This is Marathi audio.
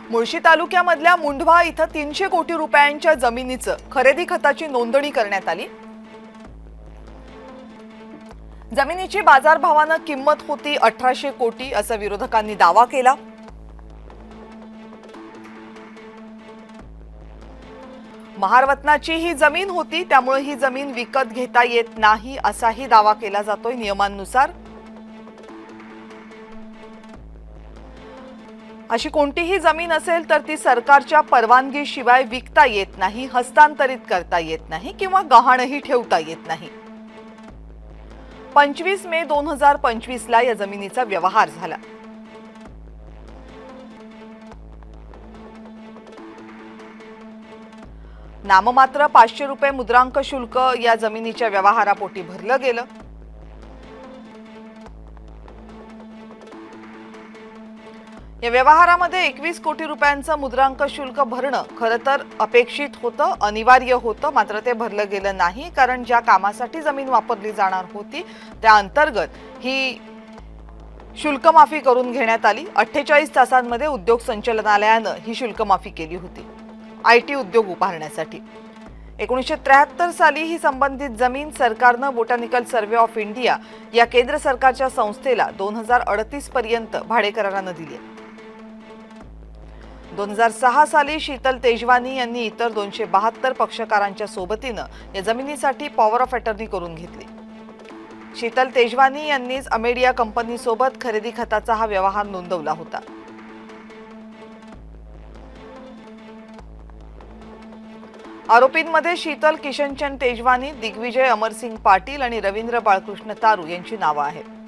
मुळशी तालुक्यामधल्या मुंढवा इथं 300 कोटी रुपयांच्या जमिनीचं खरेदी खताची नोंदणी करण्यात आली। जमिनीची बाजारभावानं किंमत होती 1800 कोटी असं विरोधकांनी दावा केला। महारवतनाची ही जमीन होती, त्यामुळे ही जमीन विकत घेता येत नाही असाही दावा केला जातोय। नियमांनुसार अशी कोणतीही जमीन असेल तर ती सरकारच्या परवानगीशिवाय विकता येत नाही, हस्तांतरित करता येत नाही किंवा गहाणही ठेवता येत नाही। 25 मे 2025 ला या जमिनीचा व्यवहार झाला। नाममात्र 500 रुपये मुद्रांक शुल्क या जमिनीच्या व्यवहारापोटी भरलं गेलं। या व्यवहारामध्ये 21 कोटी रुपयांचं मुद्रांक शुल्क भरणं खरं तर अपेक्षित होतं, अनिवार्य होतं, मात्र ते भरलं गेलं नाही, कारण ज्या कामासाठी जमीन वापरली जाणार होती त्या अंतर्गत ही शुल्क माफी करून घेण्यात आली। 48 तासांमध्ये उद्योग संचालनालयानं ही शुल्क माफी केली होती IT उद्योग उभारण्यासाठी। 1973 साली ही संबंधित जमीन सरकारनं बोटॅनिकल सर्वे ऑफ इंडिया या केंद्र सरकारच्या संस्थेला 2038 पर्यंत भाडेकरारानं दिली। 2006 साली शीतल तेजवानी यांनी इतर 272 पक्षकारांच्या सोबतीनं या जमिनीसाठी पॉवर ऑफ अटर्नी करून घेतली। शीतल तेजवानी यांनीच अमेडिया कंपनी सोबत खरेदी खताचा हा व्यवहार नोंदवला होता। आरोपींमध्ये शीतल किशनचंद तेजवानी, दिग्विजय अमरसिंग पाटील आणि रवींद्र बाळकृष्ण तारू यांची नावं आहेत।